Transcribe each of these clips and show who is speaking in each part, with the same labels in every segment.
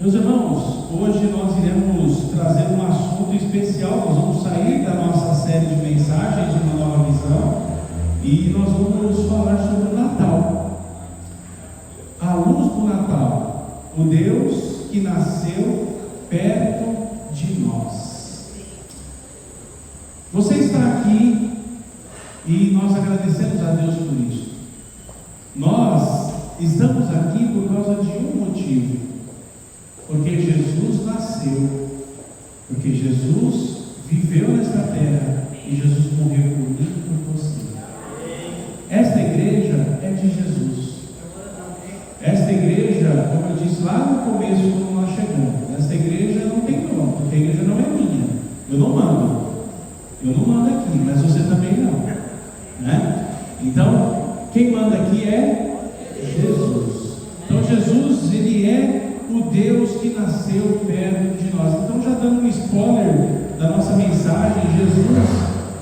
Speaker 1: Meus irmãos, hoje nós iremos trazer um assunto especial. Nós vamos sair da nossa série de mensagens, de uma nova visão, e nós vamos falar sobre o Natal. A luz do Natal, o Deus que nasceu perto de nós. Você está aqui e nós agradecemos a Deus por isso. Nós estamos aqui por causa de um motivo. Porque Jesus nasceu, porque Jesus viveu nesta terra e Jesus morreu por mim e por você. Esta igreja é de Jesus. Esta igreja, como eu disse lá no começo, quando nós chegamos, esta igreja não tem dono, porque a igreja não é minha. Eu não mando. Eu não mando aqui, mas você também não. Né? Então, quem manda aqui é Jesus. Então Jesus, ele é o Deus que nasceu perto de nós. Então, já dando um spoiler da nossa mensagem, Jesus,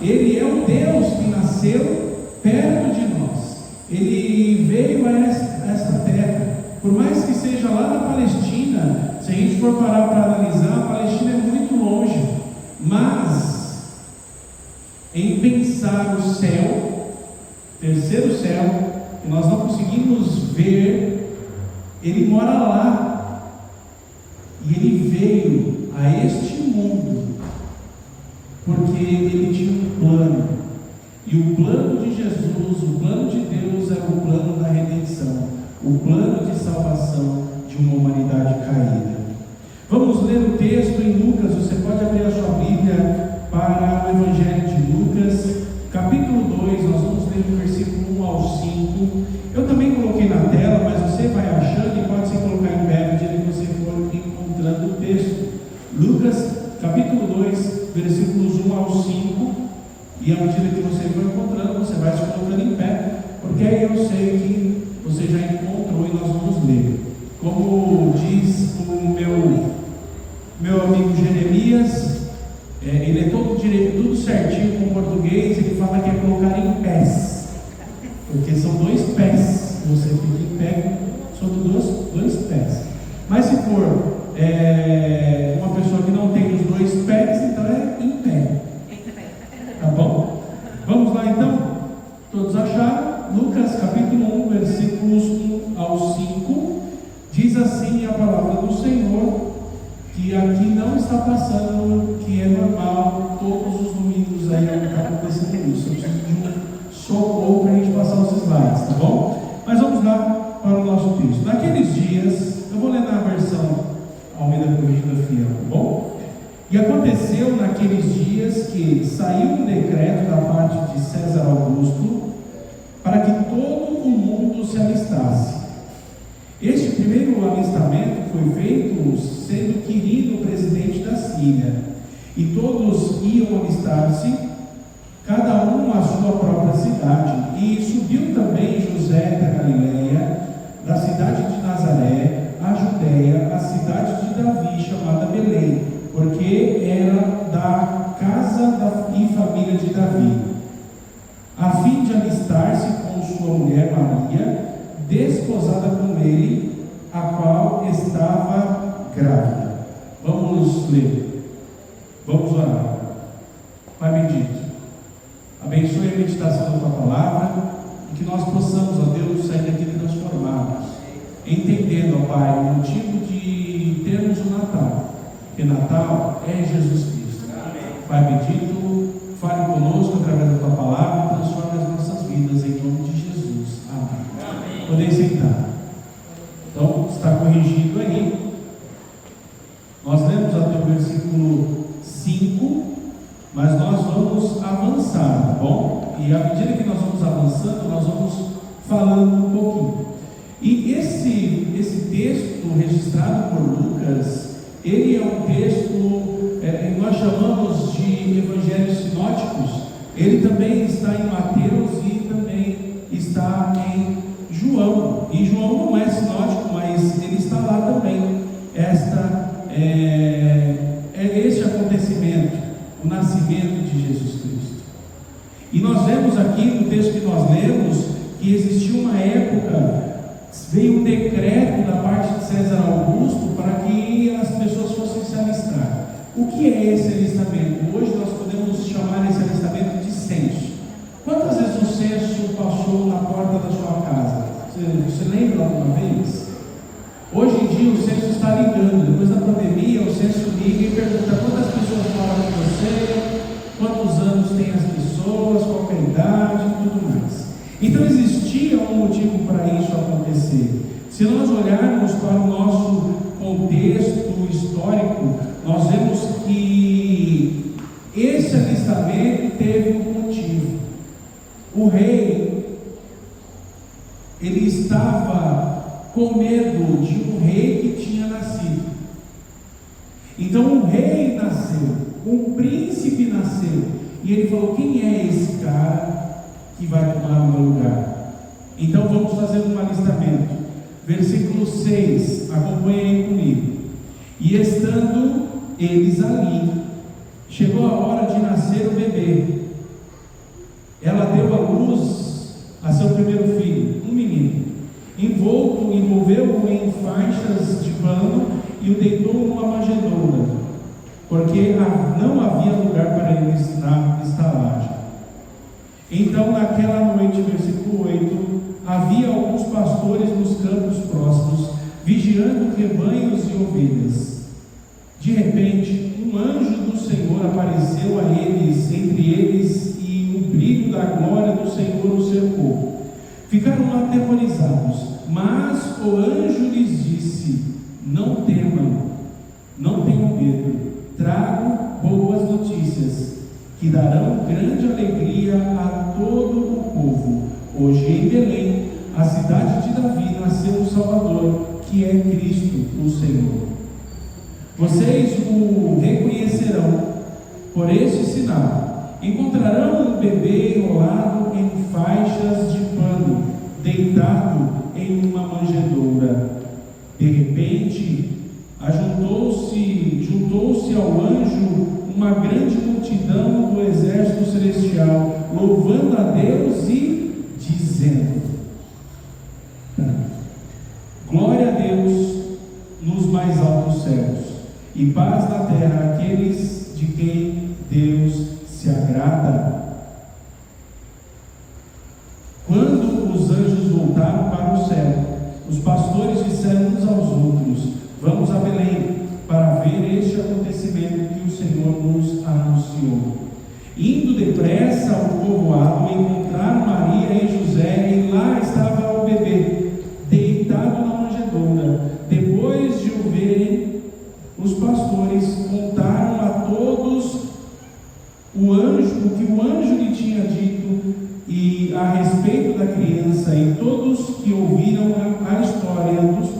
Speaker 1: ele é o Deus que nasceu perto de nós. Ele veio a esta terra. Por mais que seja lá na Palestina, se a gente for parar para analisar, a Palestina é muito longe. Mas, em pensar o céu, terceiro céu, que nós não conseguimos ver, ele mora lá. E ele veio a este mundo porque ele tinha um plano. E o plano de Jesus, o plano de Deus era o plano da redenção, o plano de salvação de uma humanidade caída. Vamos ler o texto em Lucas. Você pode abrir a sua Bíblia para o Evangelho de Lucas, capítulo 2. Nós vamos ler do versículo 1 ao 5. Eu também coloquei na tela, mas você vai achando e pode se colocar em pé à medida que você for encontrando o texto. Lucas, capítulo 2, versículos 1 ao 5. E à medida que você for encontrando, você vai se colocando em pé, porque aí eu sei que você já encontrou e nós vamos ler. Como diz o meu amigo Jeremias, ele é todo direito, tudo certinho com o português. Ele fala que é colocar em pés, porque são dois pés. Você fica em pé sobre dois pés. Mas se for uma pessoa que não tem os dois pés, então é em pé. Tá bom? Vamos lá então? Todos acharam? Lucas capítulo 1, versículos 1 ao 5. Diz assim a palavra do Senhor, que aqui não está passando, que é normal, todos os domingos aí está acontecendo isso. Eu preciso de um socorro para a gente passar os slides, tá bom? Mas vamos lá para o nosso texto. Naqueles dias, eu vou ler na versão Almeida Corrigida Fiel, tá bom? E aconteceu naqueles dias que saiu um decreto da parte de César Augusto para que todo o mundo se alistasse. Este primeiro alistamento foi feito sendo Quirino o presidente da Síria, e todos iam alistar-se, cada um à sua própria cidade. E subiu também José da Galileia, da cidade de Nazaré, a Judeia, a cidade de Davi, chamada Belém, porque era da casa e família de Davi, a fim de alistar-se com sua mulher Maria, desposada com ele, a qual estava grávida. Vamos ler. Vamos orar. Pai bendito, abençoe a meditação da tua palavra, e que nós possamos, ó Deus, sair daqui transformados, entendendo, ó Pai, o motivo de termos o Natal, porque Natal é Jesus Cristo. Pai bendito, fale conosco através da tua palavra e transforme as nossas vidas em nome de Jesus. Amém. Podem sentar. Então, está corrigido aí. Nós lemos até o versículo 5, mas nós vamos avançar, tá bom? E à medida que nós vamos avançando, nós vamos falando um pouquinho. E esse texto registrado por Lucas, ele é um texto que nós chamamos de evangelhos sinóticos. Ele também está em Mateus e também está em João. E João não é sinótico, mas ele está lá também. Este acontecimento, o nascimento de Jesus Cristo. E nós vemos aqui no texto que nós lemos que existiu uma época, veio um decreto da parte de César Augusto para que Você lembra alguma vez? Hoje em dia o censo está ligando. Depois da pandemia, o censo liga e pergunta quantas pessoas moram com você, quantos anos tem as pessoas, qual é a idade e tudo mais. Então existia um motivo para isso acontecer. Se nós olharmos para o nosso contexto histórico, nós vemos que esse alistamento teve um motivo. O rei, ele estava com medo de um rei que tinha nascido. Então um rei nasceu, um príncipe nasceu, e ele falou: quem é esse cara que vai tomar o meu lugar? Então vamos fazer um alistamento. Versículo 6, acompanhem comigo. E estando eles ali, chegou a hora de nascer o bebê. Ela deu à luz a seu primeiro filho, um menino. Envolveu-o em faixas de pano e o deitou numa manjedoura, porque não havia lugar para ele na estalagem. Então, naquela noite, versículo 8, havia alguns pastores nos campos próximos, vigiando rebanhos e ovelhas. De repente, um anjo do Senhor apareceu a eles, entre eles, e o brilho da glória do Senhor o cercou. Ficaram aterrorizados, mas o anjo lhes disse: não temam, não tenham medo, trago boas notícias, que darão grande alegria a todo o povo. Hoje em Belém, a cidade de Davi, nasceu um Salvador, que é Cristo, o Senhor. Vocês o reconhecerão por este sinal. Encontrarão um bebê enrolado em faixas de pano, deitado em uma manjedoura. De repente, juntou-se ao anjo uma grande multidão do exército celestial, louvando a Deus e dizendo: glória a Deus nos mais altos céus, e paz na terra àqueles de quem Deus se agrada. Quando os anjos voltaram para o céu, os pastores disseram uns aos outros: vamos a Belém para ver este acontecimento que o Senhor nos anunciou. Indo depressa ao povoado, encontraram Maria e José, e lá estava o bebê, deitado na manjedoura. Depois de o verem, os pastores contaram a todos o que o anjo lhe tinha dito e a respeito da criança, e todos que ouviram a história dos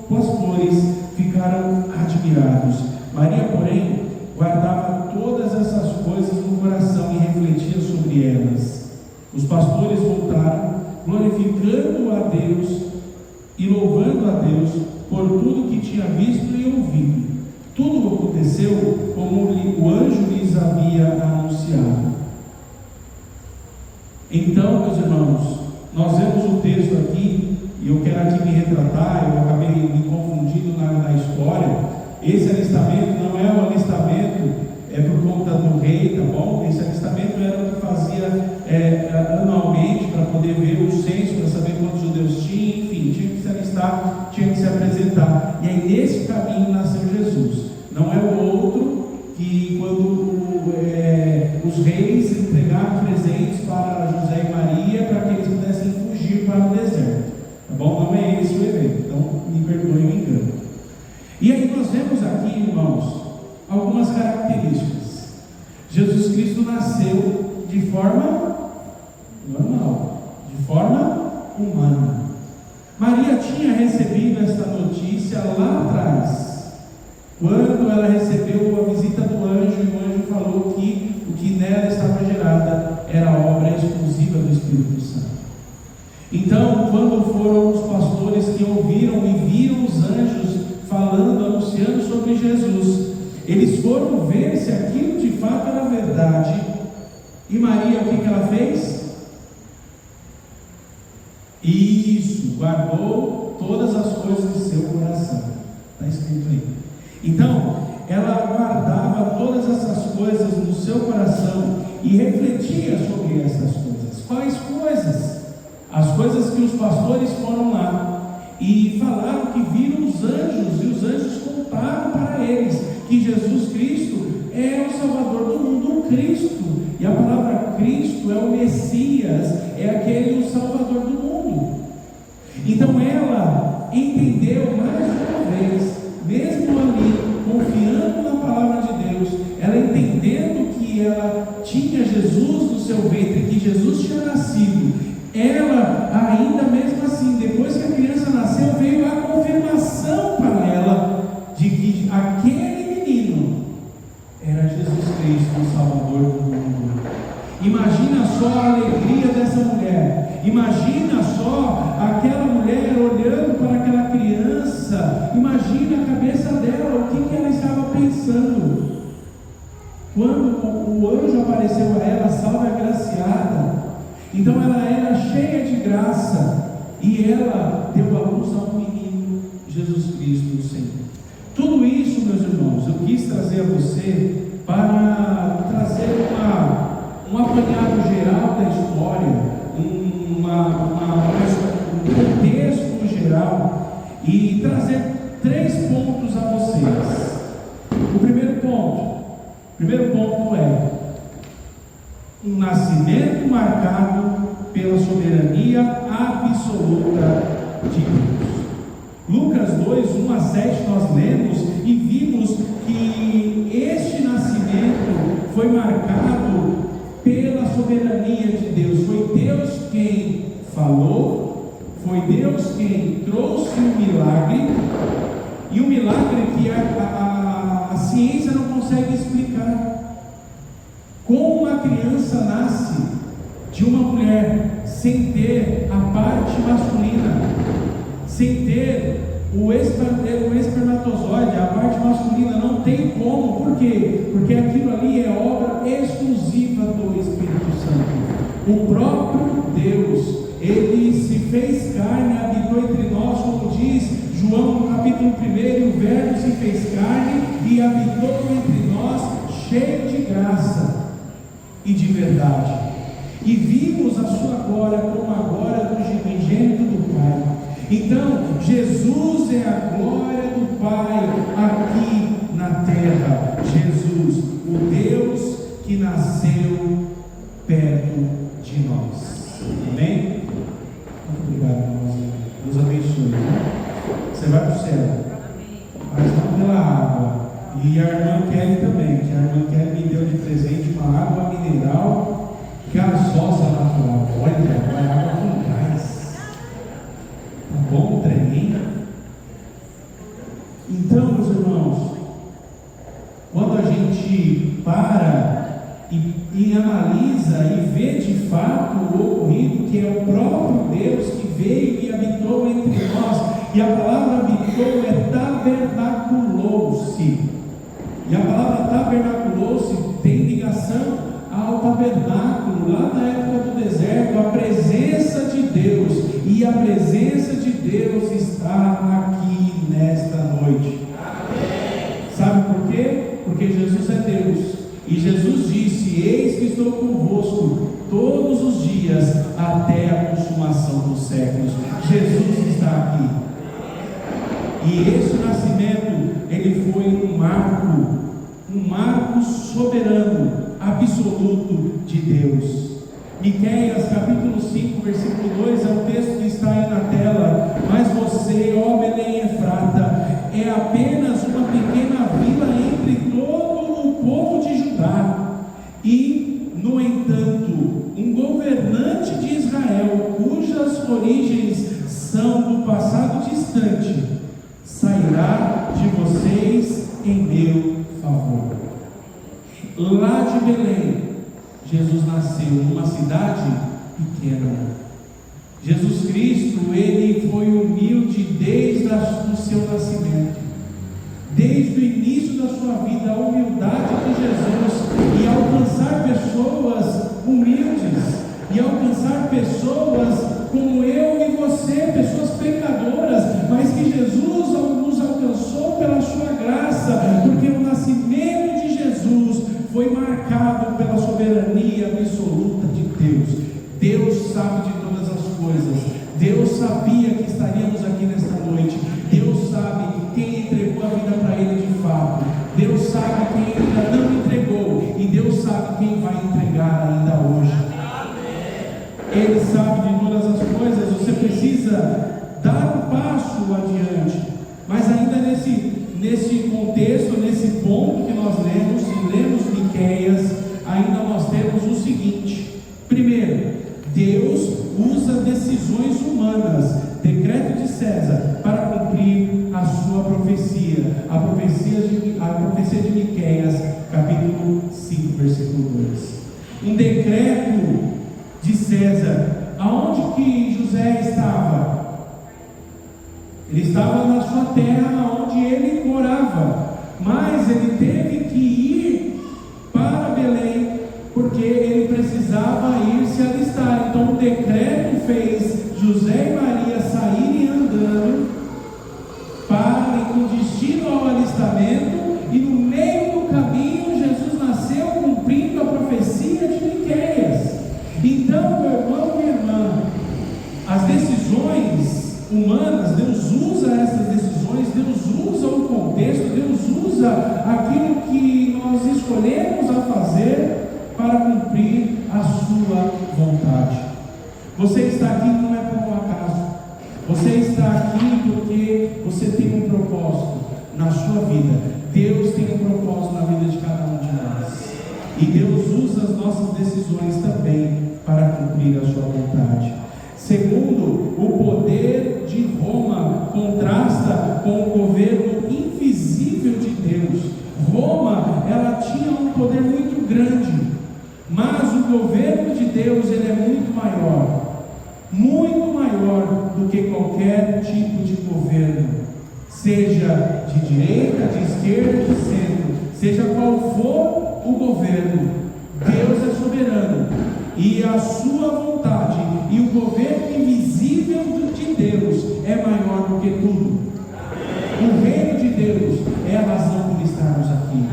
Speaker 1: pastores ficaram admirados. Maria, porém, guardava todas essas coisas no coração e refletia sobre elas. Os pastores voltaram, glorificando a Deus e louvando a Deus por tudo que tinha visto e ouvido. Tudo aconteceu como o anjo lhes havia anunciado. Então, meus irmãos, nós vemos o texto aqui, e eu quero aqui me retratar, eu acabei me confundindo na história. Esse alistamento não é um alistamento por conta do rei, tá bom? Esse alistamento era o que fazia anualmente para poder ver o censo, para saber quantos judeus tinha, enfim, tinha que se alistar, tinha que se apresentar. E aí nesse caminho nasceu Jesus. Não é o outro que quando os reis entregaram presentes para José e Maria para que eles pudessem fugir para o deserto. Tá bom? Não é esse o evento. Então me perdoe o engano. E aí nós vemos aqui, irmãos, algumas características. Jesus Cristo nasceu de forma normal, de forma humana. Maria tinha recebido esta notícia lá atrás, quando ela recebeu a visita do anjo, e o anjo falou que o que nela estava gerada era obra exclusiva do Espírito Santo. Então, quando foram os pastores que ouviram e viram os anjos falando, anunciando sobre Jesus, eles foram ver se aquilo de fato era verdade. E Maria, o que ela fez? Isso, guardou todas as coisas de seu coração. Está escrito aí. Então, ela guardava todas essas coisas no seu coração e refletia sobre essas coisas. Quais coisas? As coisas que os pastores foram foram lá e falaram que viram os anjos, e os anjos contaram para eles que Jesus Cristo é o Salvador do mundo, o Cristo. E a palavra Cristo é o Messias, é aquele o Salvador do mundo. Então ela entendeu mais uma vez, mesmo ali, confiando na palavra de Deus, ela entendendo que ela tinha Jesus no seu ventre, que Jesus tinha nascido, ela ainda mesmo assim, depois que a criança nasceu, veio a confirmação para ela de que aquele menino era Jesus Cristo, o Salvador do mundo. Imagina só a alegria dessa mulher, imagina só aquela mulher olhando para aquela criança, imagina a cabeça dela, o que ela estava pensando. Quando o anjo apareceu a ela, salva agraciada, então ela era cheia de graça, e ela deu à luz a um menino, Jesus Cristo, o Senhor. Tudo isso, meus irmãos, eu quis trazer a você para trazer um apanhado geral da história, um contexto geral, e trazer 3 pontos a vocês. O primeiro ponto é um nascimento marcado pela soberania absoluta de Deus. Lucas 2, 1 a 7 nós lemos e vimos que este nascimento foi marcado pela soberania de Deus. Foi Deus quem falou, foi Deus quem trouxe um milagre, e um milagre que a ciência não consegue explicar. Como uma criança nasce de uma mulher sem ter a parte masculina, sem ter o espermatozoide, a parte masculina, não tem como. Por quê? Porque aquilo ali é obra exclusiva do Espírito Santo. O próprio Deus, Ele se fez carne, habitou entre nós, como diz João no capítulo 1, o Verbo se fez carne e habitou entre nós, cheio de graça e de verdade. E vimos a sua glória como a glória do unigênito do Pai. Então, Jesus é a glória do Pai aqui na terra. Jesus, o Deus que nasceu perto de nós. Amém? Muito obrigado, irmãos. Deus abençoe. Você vai para o céu, mas não pela água. E a irmã Kelly também, que a irmã Kelly me deu de presente uma água mineral gasosa natural. Olha, é água com gás. Tá bom o trem? Então, meus irmãos, quando a gente para e analisa e vê de fato o ocorrido, que é o próprio Deus que veio e habitou entre nós, e a palavra habitou é tabernaculou-se. E a palavra tabernaculou-se tem ligação ao tabernáculo, lá na época do deserto, a presença de Deus, e a presença de Deus está aqui nesta noite. Amém. Sabe por quê? Porque Jesus é Deus, e Jesus disse: eis que estou convosco todos os dias, até a consumação dos séculos. Jesus está aqui, e esse nascimento, ele foi um marco soberano, absoluto de Deus. Miqueias capítulo 5, versículo 2, é o texto que está aí na tela. Mas você, ó Belém Efrata, é apenas uma pequena vila entre todo o povo de Judá. E, no entanto, um governante de Israel, cujas origens são do passado distante, sairá de vocês em meu favor. Lá de Belém, Jesus nasceu numa cidade pequena. Jesus Cristo, ele foi humilde desde o seu nascimento, desde o início da sua vida. A humildade de Jesus, e alcançar pessoas humildes, e alcançar pessoas como eu e você, pessoas pecadoras, mas que Jesus nos alcançou pela sua graça, porque o nascimento de Jesus foi marcado pela soberania absoluta de Deus. Deus sabe de todas as coisas. Deus sabia que Deus sabe quem ainda não entregou, e Deus sabe quem vai entregar ainda hoje. Ele sabe de todas as coisas. Você precisa dar um passo adiante. Mas ainda nesse contexto, nesse ponto que nós lemos Miqueias, ainda nós temos o seguinte: primeiro, Deus usa decisões humanas, decreto de César, para cumprir a sua profecia, a profecia de Miqueias, capítulo 5, versículo 2. Um decreto de César. Aonde que José estava? Ele estava na sua terra, onde ele morava, mas ele teve que ir para Belém, porque ele precisava ir se alistar. Então o decreto fez José e Maria saírem andando para ir com destino ao alistamento, e no meio do caminho Jesus nasceu, cumprindo a profecia de Miqueias. Então, meu irmão e irmã, as decisões humanas, Deus usa essas decisões, Deus usa o contexto, Deus usa aquilo que nós escolhemos a fazer para cumprir a sua vontade. Você está aqui não é por um acaso, você está aqui porque você tem um propósito na sua vida. Deus tem um propósito na vida de cada um de nós, e Deus usa as nossas decisões também para cumprir a sua vontade. Segundo, o poder de Roma contrasta com o governo invisível de Deus. Roma, ela tinha um poder muito grande, mas o governo de Deus, ele é muito maior do que qualquer tipo de governo, seja de direita, de esquerda, de centro, seja qual for o governo. Deus é soberano, e a sua vontade e o governo invisível de Deus é maior do que tudo. O reino de Deus é a razão por estarmos aqui.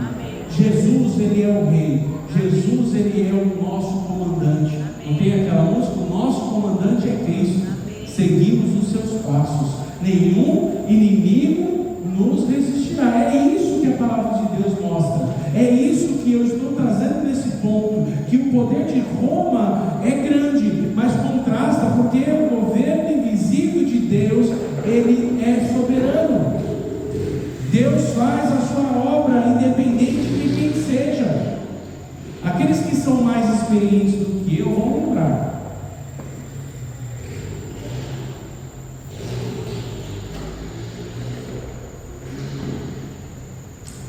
Speaker 1: Jesus, ele é o rei. Jesus, ele é o nosso comandante. Não tem aquela música? O nosso comandante é Cristo. Seguimos os seus passos. Nenhum inimigo nos resistirá. É isso que a palavra de Deus mostra. É isso que eu estou trazendo nesse ponto, que o poder de Roma é grande, mas contrasta porque o governo invisível de Deus, ele é soberano. Deus faz a sua obra independente de quem seja. Aqueles que são mais experientes do que eu vão lembrar.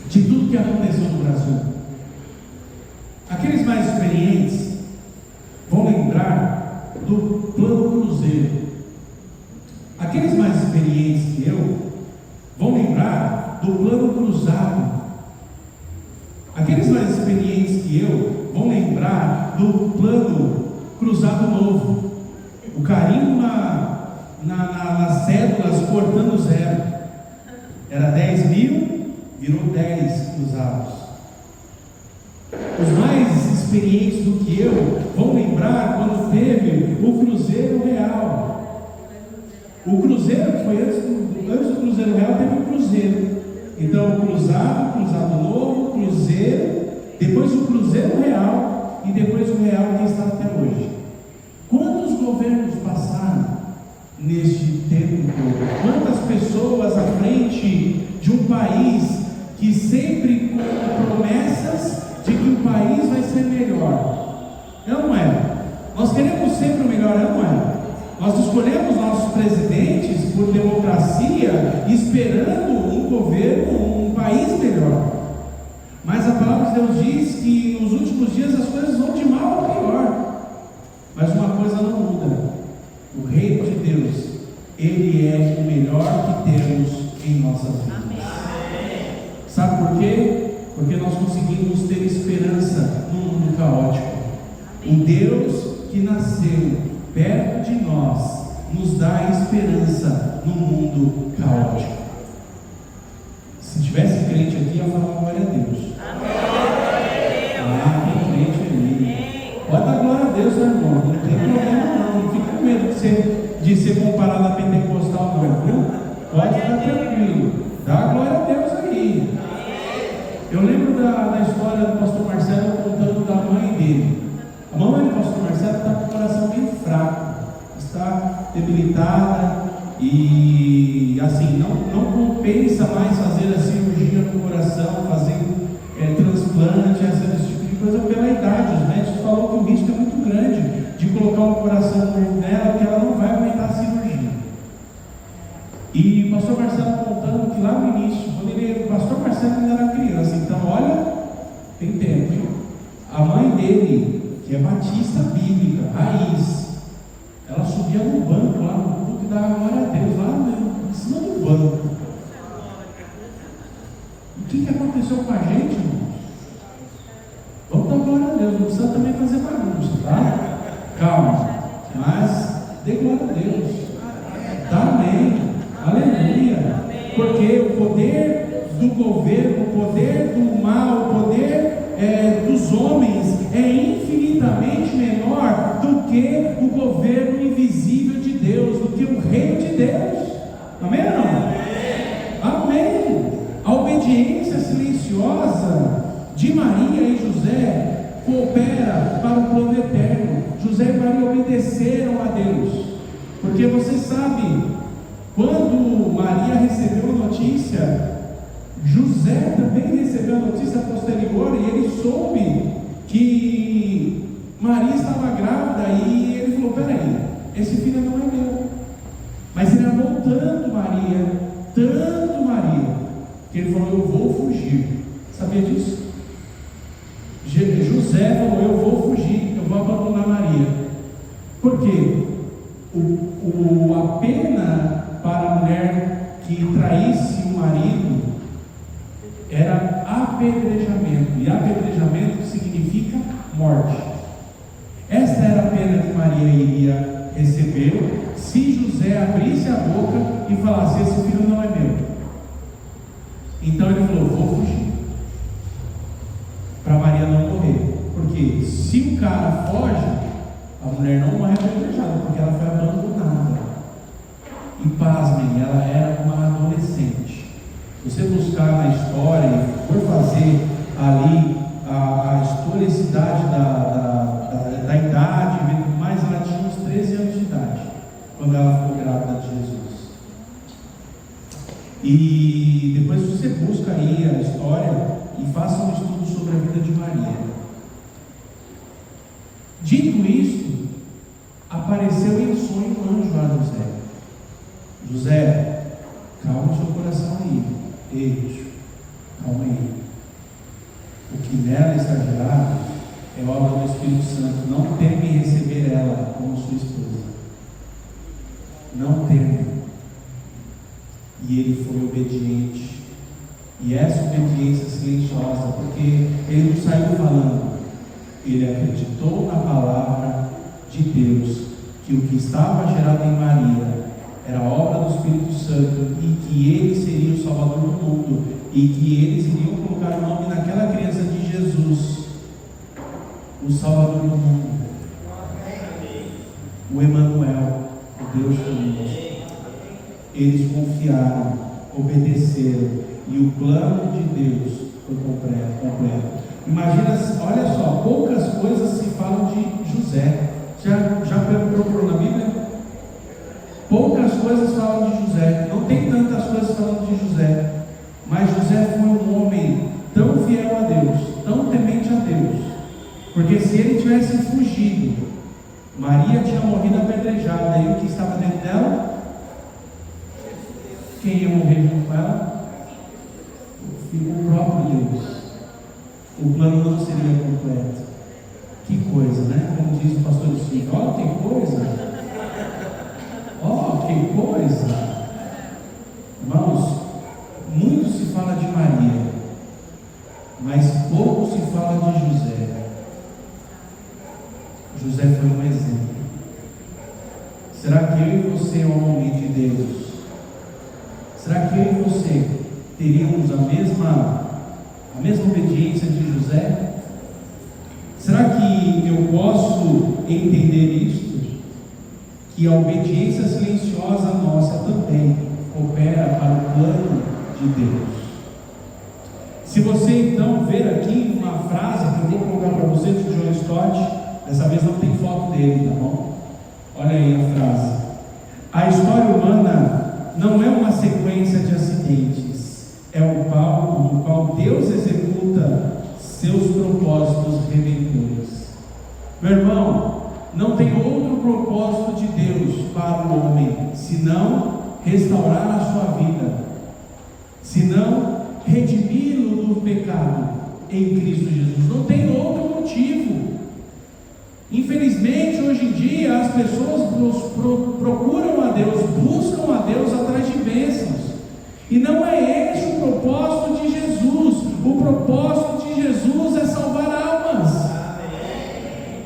Speaker 1: De tudo que aconteceu no Brasil. Aqueles mais experientes vão lembrar do Plano Cruzeiro. Aqueles mais experientes que eu vão lembrar do Plano Cruzado. Aqueles mais experientes que eu vão lembrar do Plano Cruzado Novo. O carimbo nas cédulas cortando zero. Era 10 mil, virou 10 cruzados. Os mais experientes do que eu vão lembrar quando teve o Cruzeiro Real. O Cruzeiro, que foi antes do Cruzeiro Real, teve o Cruzeiro. Então o Cruzado Novo, Cruzeiro, depois o Cruzeiro Real, e depois o Real que está até hoje. Quantos governos passaram neste tempo todo? Quantas pessoas à frente de um país que sempre com promessas de que o país vai ser melhor? É ou não é? Nós queremos sempre o melhor, é ou não é? Nós escolhemos nossos presidentes por democracia, esperando um governo, um país melhor. Mas a palavra de Deus diz que nos últimos dias as coisas vão de mal a pior. Mas uma coisa não muda: o reino de Deus, ele é o melhor que temos em nossas vidas. Sabe por quê? Porque nós conseguimos ter esperança num mundo caótico. O Deus que nasceu perto de nós nos dá esperança no mundo caótico. Se tivesse crente aqui, ia falar glória a Deus. Ah, tem crente ali. Pode dar glória a Deus, irmão. Não tem problema não. Não fica com medo de ser comparado a pentecostal não, viu? Pode ficar tranquilo. Dá glória a Deus aí. Eu na história do pastor Marcelo contando da mãe dele. A mamãe do pastor Marcelo está com o coração bem fraco, está debilitada e assim, não compensa mais fazer a cirurgia no coração, fazer transplante, esse tipo de coisa pela idade. Os médicos falaram que o risco é muito grande de colocar um coração novo nela, que ela não vai aguentar a cirurgia. E o pastor Marcelo contando que lá no início, o pastor Marcelo ainda era criança, então olha, tem tempo, hein? A mãe dele, que é batista bíblica, raiz, ela subia no banco lá no culto e dava glória a Deus, lá em cima do banco. O que aconteceu com a gente, irmãos? Vamos dar glória a Deus, não precisa também fazer bagunça, tá? Calma, mas dê glória a Deus. Amém. Aleluia. Porque o poder do governo, o poder do mal, o poder dos homens é infinitamente menor do que o governo invisível de Deus, do que o reino de Deus. Amém ou não? Amém. A obediência silenciosa de Maria e José coopera para o plano eterno. José e Maria obedeceram a Deus, porque você sabe, quando Maria recebeu a notícia, José também recebeu a notícia posterior, e ele soube que Maria estava grávida, e ele falou: peraí, esse filho não é meu. Mas ele amou tanto Maria, que ele falou: eu vou fugir. Sabia disso? José falou: eu vou fugir, eu vou abandonar Maria. Por quê? A pena para a mulher que traísse o marido era apedrejamento, e apedrejamento significa morte. Esta era a pena que Maria iria receber se José abrisse a boca e falasse: esse filho não é meu. Então ele falou: vou fugir, para Maria não morrer. Porque se o cara foge, a mulher não morre apedrejada, porque ela foi abandonada. E pasmem, ela era uma adolescente. Se você buscar na história e for fazer ali a historicidade da idade, mas ela tinha uns 13 anos de idade quando ela ficou grávida de Jesus. E depois você busca aí a história e faça um estudo sobre a vida de Maria. Dito isto, apareceu em sonho um anjo a José: José, calma o seu coração aí. Ei, calma aí. O que nela está gerado é obra do Espírito Santo. Não teme receber ela como sua esposa. Não teme. E ele foi obediente. E essa obediência silenciosa, porque ele não saiu falando, ele acreditou na palavra de Deus, que o que estava gerado em Maria era obra do Espírito Santo, e que ele seria o Salvador do mundo, e que eles iriam colocar o nome naquela criança de Jesus, o Salvador do mundo, o Emanuel, o Deus conosco. Eles confiaram, obedeceram, e o plano de Deus foi completo. Imagina, olha só, poucas coisas se falam de José. Já procurou na Bíblia? Poucas coisas falam de José. Não tem tantas coisas falando de José. Mas José foi um homem tão fiel a Deus, tão temente a Deus, porque se ele tivesse fugido, Maria tinha morrido apedrejada, e o que estava dentro dela? Quem ia morrer junto com ela? O próprio Deus. O plano não seria completo. Que coisa, né? Como diz o pastor Silvio: ó, que coisa! Ó, que coisa! Irmãos, muito se fala de Maria, mas pouco se fala de José. José foi um exemplo. Será que eu e você, homem de Deus, será que eu e você teríamos a mesma obediência de José? Será que eu posso entender isto? Que a obediência silenciosa nossa também coopera para o plano de Deus. Se você então ver aqui uma frase que eu vou colocar para você de John Stott, dessa vez não tem foto dele, tá bom? Olha aí a frase: a história humana não é uma sequência de acidentes, é um palco no qual Deus executa seus propósitos redentores. Meu irmão, não tem outro propósito de Deus para o homem senão restaurar a sua vida, senão redimi-lo do pecado em Cristo Jesus. Não tem outro motivo. Infelizmente, hoje em dia, as pessoas procuram a Deus, buscam a Deus atrás de bênçãos, e não é esse o propósito de Jesus. O propósito de Jesus é salvar almas.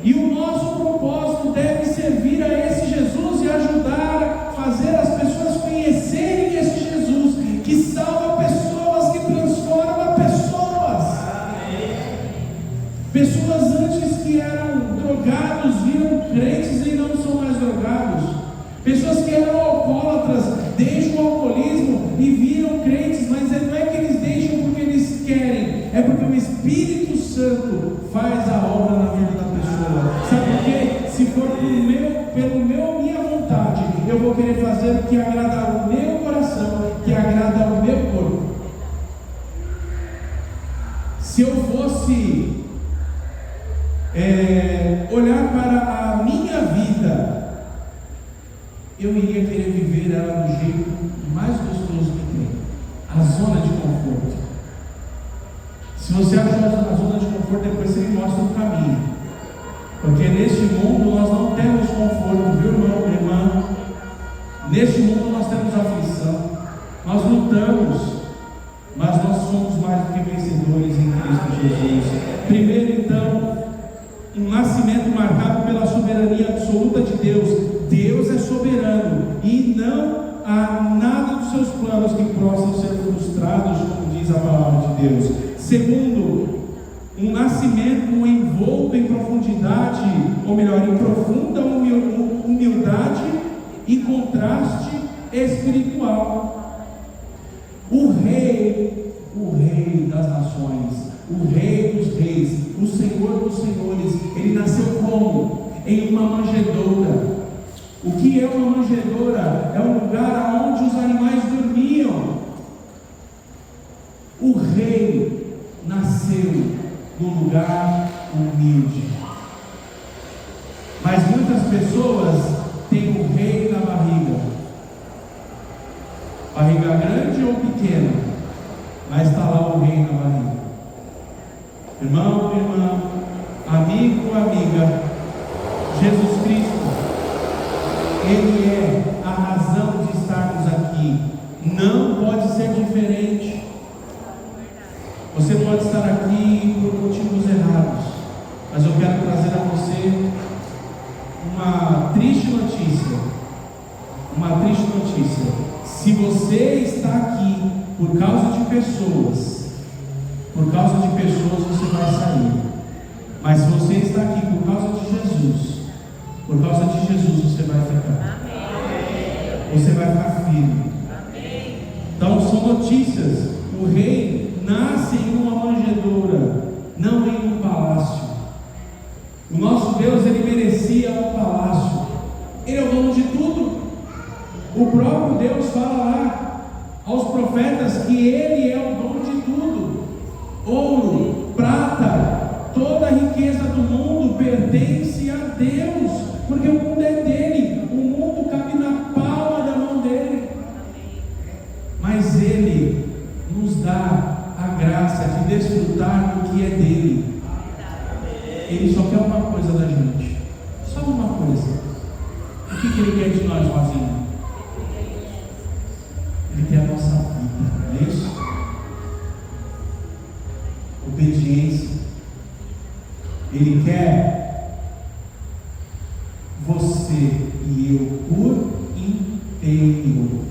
Speaker 1: E o nosso propósito deve servir a esse Jesus e ajudar a fazer as pessoas conhecerem esse Jesus, que salva pessoas, que transforma pessoas. Pessoas antes que eram drogados, viram crentes e não são mais drogados. Pessoas que eram alcoólatras, deixam o alcoolismo e viram crentes, mas não é que eles deixam porque eles querem, é porque o Espírito Santo faz a obra na vida da pessoa. Sabe por quê? Se for minha vontade, eu vou querer fazer o que agrada ao meu coração, que agrada ao meu corpo. Se eu fosse olhar para a minha vida, eu iria querer viver ela do jeito mais gostoso que tem, a zona de conforto. Se você achar a zona de conforto, depois você me mostra o caminho, porque neste mundo nós não temos conforto, viu, irmão, irmã? Neste mundo nós temos aflição, nós lutamos, mas nós somos mais do que vencedores em Cristo Jesus. Primeiro, então, um nascimento marcado pela soberania absoluta de Deus. Deus é soberano e não há nada dos seus planos que possam ser frustrados, como diz a palavra de Deus. Segundo, um nascimento envolto em profundidade, ou melhor, em profunda humildade e contraste espiritual. O rei das nações, o rei dos reis, o Senhor dos senhores, ele nasceu como? Em uma manjedoura. O que é uma manjedoura? É um lugar onde os animais dormiam. O rei nasceu num lugar humilde. Mas muitas pessoas têm o rei na barriga. Barriga grande ou pequena, mas está lá o rei na barriga. Irmão, irmã, amigo, amiga, Jesus Cristo, Ele é a razão de estarmos aqui. Não pode ser diferente. Você pode estar aqui por motivos errados, mas eu quero trazer a você uma triste notícia. Uma triste notícia. Se você está aqui por causa de pessoas, você vai sair. Mas se você está aqui por causa de Jesus, você vai ficar. Você vai ficar firme. Então são notícias. O rei nasce em uma manjedoura, não em um palácio. O nosso Deus, ele merecia um palácio. Ele é o dono de tudo. O próprio Deus fala lá aos profetas que ele é o dono de tudo. Ouro, prata, toda a riqueza do mundo pertence a Deus, porque o mundo é dele, o mundo cabe na palma da mão dele. Mas ele nos dá a graça de desfrutar do que é dele. Ele só quer uma coisa da gente, só uma coisa. O que ele quer de nós, Rosinha? Ele quer a nossa vida, não é isso? Obediência. Ele quer você e eu por inteiro.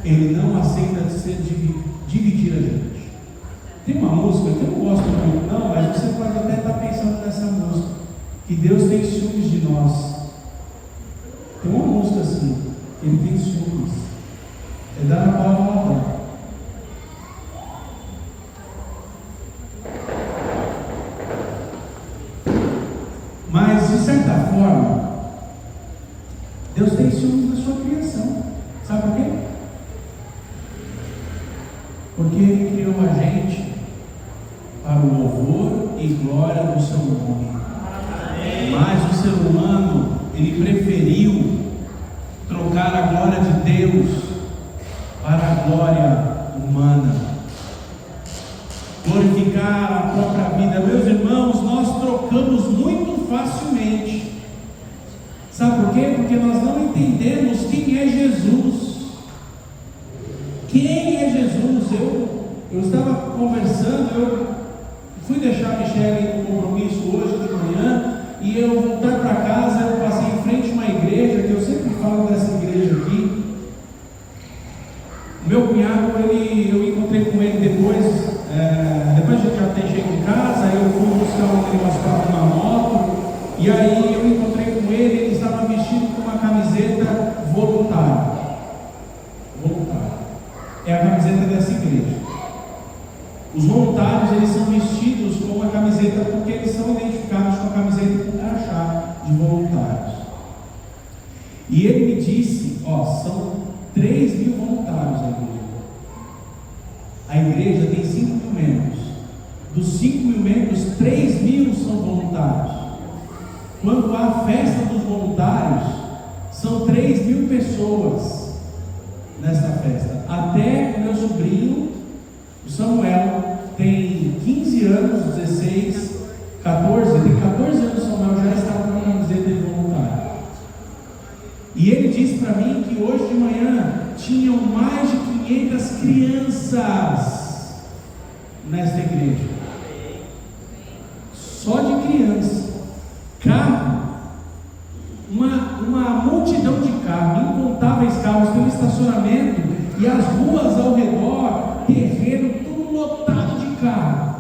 Speaker 1: Ele não aceita dividir a gente. Tem uma música que eu não gosto muito, não, mas você pode até estar pensando nessa música, que Deus tem ciúmes de nós. Tem uma música assim, Ele tem ciúmes. É dar a palavra. Porque Ele criou a gente para o louvor e glória do seu nome. Mas o ser humano, ele preferiu trocar a glória de Deus para a glória humana, glorificar a própria vida. Meus irmãos, nós trocamos muito facilmente. Sabe por quê? Porque nós não entendemos quem é Jesus. Quem é Jesus? Eu estava conversando, eu fui deixar a Michele no compromisso hoje de manhã, e eu voltar para casa, eu passei em frente a uma igreja, que eu sempre falo dessa igreja aqui. Meu cunhado, eu encontrei com ele depois de já ter chegado em casa, eu fui buscar um negócio para uma moto, e aí eu encontrei com ele estava vestido com uma camiseta voluntária. É a camiseta dessa igreja. Os voluntários, eles são vestidos com uma camiseta porque eles são identificados com a camiseta com crachá de voluntários. E ele me disse, são 3.000 voluntários na igreja. A igreja tem 5.000 membros. Dos 5.000 membros, 3.000 são voluntários. Quando há a festa dos voluntários, são 3.000 pessoas nesta festa. Até o meu sobrinho, o Samuel, tem 15 anos, 16, 14, tem 14 anos, o Samuel já está com uma camiseta de voluntário. E ele disse para mim que hoje de manhã tinham mais de 500 crianças nesta igreja. Só de criança. Carro, uma multidão de carros, incontáveis carros, tem um estacionamento e as ruas ao redor, terreno, tudo lotado de carro.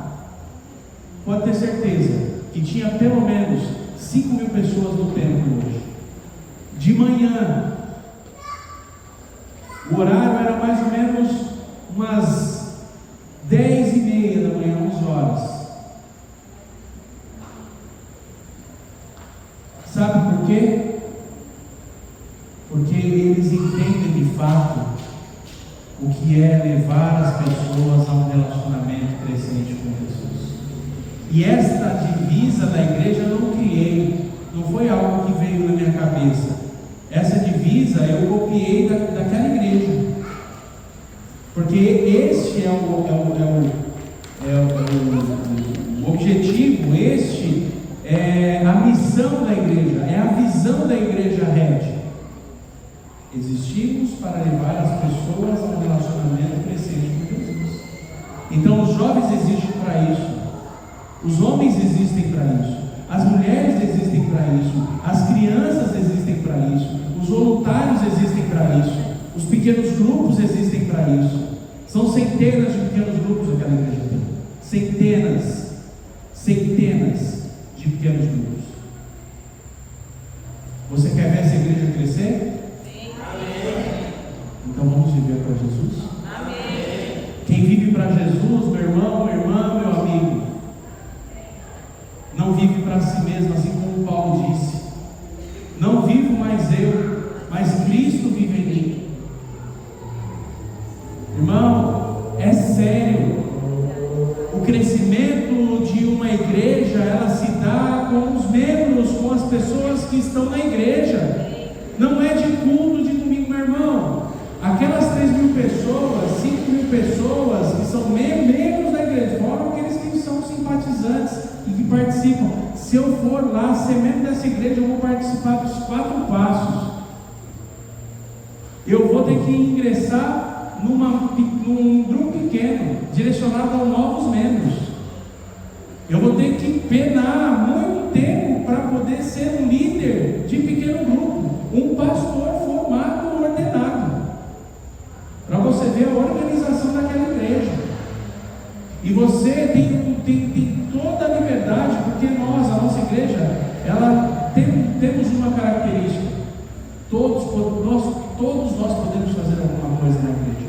Speaker 1: Pode ter certeza que tinha pelo menos 5.000 pessoas no templo hoje. De manhã, o horário era mais ou menos umas 10h30 da manhã, 11 horas. Sabe por quê? Porque eles entendem de fato o que é levar as pessoas a um relacionamento crescente com Jesus. E esta divisa da igreja eu não criei, não foi algo que veio na minha cabeça. Essa divisa eu copiei daquela igreja, porque este é o objetivo, este é a missão da igreja, é a visão da igreja Red. Existimos para levar as pessoas a um relacionamento crescente com Jesus. Então os jovens existem para isso, os homens existem para isso, as mulheres existem para isso, as crianças existem para isso, os voluntários existem para isso, os pequenos grupos existem para isso. São centenas de pequenos grupos aquela igreja tem. Centenas de pequenos grupos. Você quer ver essa igreja crescer?
Speaker 2: Sim. Amém.
Speaker 1: Então vamos viver para Jesus?
Speaker 2: Amém.
Speaker 1: Quem vive para Jesus, meu irmão, minha irmã, meu amigo, não vive para si mesmo, assim como Paulo disse. Não vivo mais eu, mas Cristo vive em mim. Irmão, é sério. O crescimento de uma igreja, ela se dá com os membros, com as pessoas que estão na igreja. Não é de culto de domingo, meu irmão. Aquelas 3.000 pessoas, 5.000 pessoas que são membros da igreja, fora aqueles que são simpatizantes e que participam. Se eu for lá ser membro dessa igreja, eu vou participar dos 4 passos. Eu vou ter que ingressar num grupo pequeno, direcionado a novos membros. Eu vou ter que penar muito tempo para poder ser um líder de pequeno grupo, um pastor formado, ordenado, para você ver a organização daquela igreja. E você tem toda a liberdade, porque nós, a nossa igreja, ela temos uma característica: todos nós podemos fazer alguma coisa na igreja.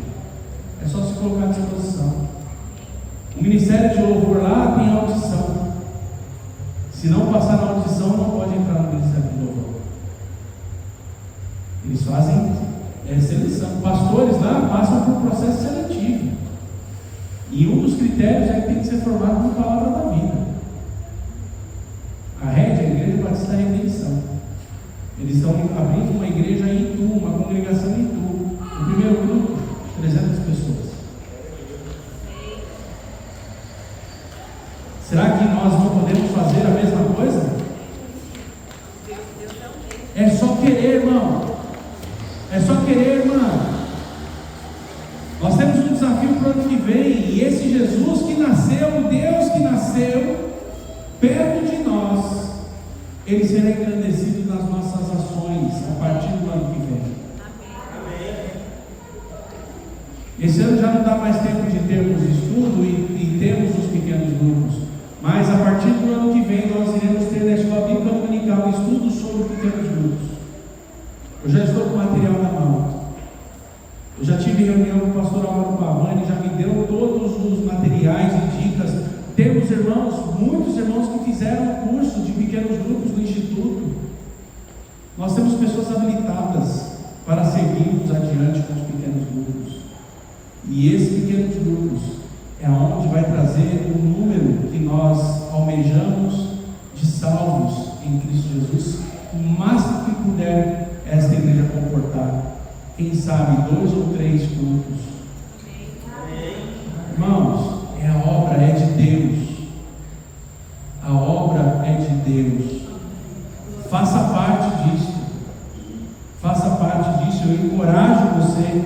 Speaker 1: É só se colocar à disposição. O ministério de louvor lá tem audição. Se não passar na audição, não pode entrar no ministério de louvor. Eles fazem seleção. Pastores lá passam por processo seletivo. presbitérios é que tem que ser formado por palavra da vida. A rede é a Igreja Batista da Redenção. Eles estão abrindo uma igreja em Itu, uma congregação em Itu. O primeiro grupo, 300 pessoas. Será que nós não podemos fazer a mesma coisa? É só querer, irmão. É só querer, irmão. Nós temos um desafio para o ano que vem. E esse Jesus que nasceu, o Deus que nasceu perto de nós, Ele será engrandecido nas nossas ações a partir do ano que vem. Esse ano já não dá mais tempo de termos estudo e termos os pequenos grupos. Mas a partir do ano que vem nós iremos ter na escola bíblica dominical estudos sobre pequenos grupos. Eu já estou com o material na mão. Eu já tive reunião com o pastor Álvaro Pavani, já me deu todos os materiais e dicas. Temos irmãos, muitos irmãos que fizeram curso de pequenos grupos do Instituto. Nós temos pessoas habilitadas para seguirmos adiante com os pequenos grupos. E esses pequenos grupos é onde vai trazer o número que nós almejamos de salvos em Cristo Jesus, o máximo que puder esta igreja comportar. Quem sabe 2 ou 3 cultos. Irmãos, a obra é de Deus. A obra é de Deus. Faça parte disso. Faça parte disso. Eu encorajo você.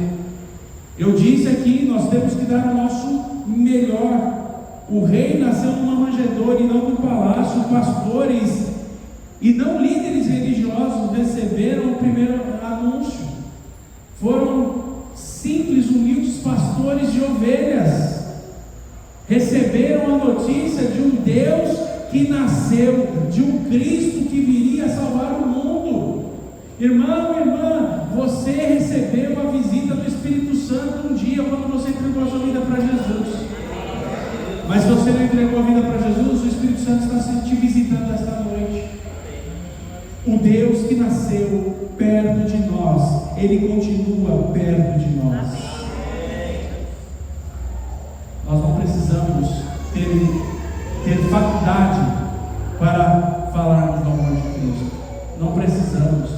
Speaker 1: Eu disse aqui, nós temos que dar o nosso melhor. O rei nasceu numa manjedoura e não no palácio. Pastores e não líderes religiosos receberam o primeiro anúncio. Foram simples, humildes pastores de ovelhas. Receberam a notícia de um Deus que nasceu, de um Cristo que viria salvar o mundo. Irmão, irmã, você recebeu a visita do Espírito Santo um dia quando você entregou a sua vida para Jesus. Mas se você não entregou a vida para Jesus, o Espírito Santo está te visitando esta noite. O Deus que nasceu perto de nós, Ele continua perto de nós. Nós não precisamos ter faculdade para falarmos do amor de Cristo. Não precisamos.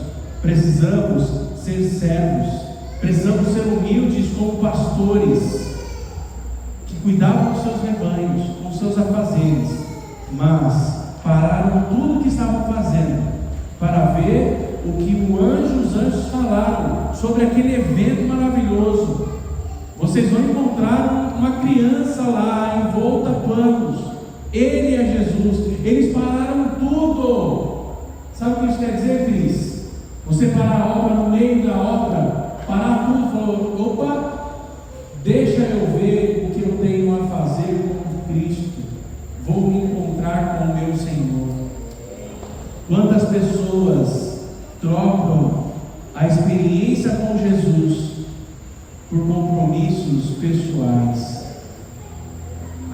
Speaker 1: Precisamos ser servos. Precisamos ser humildes como pastores que cuidavam dos seus rebanhos, com seus afazeres, mas pararam tudo o que estavam fazendo para ver o que os anjos falaram sobre aquele evento maravilhoso. Vocês vão encontrar uma criança lá, envolta a panos. Ele é Jesus. Eles pararam tudo. Sabe o que isso quer dizer, Cris? Você parar a obra no meio da obra, parar tudo e falou: opa, deixa eu ver o que eu tenho a fazer com Cristo. Vou me encontrar com o meu Senhor. Quantas pessoas trocam a experiência com Jesus por compromissos pessoais?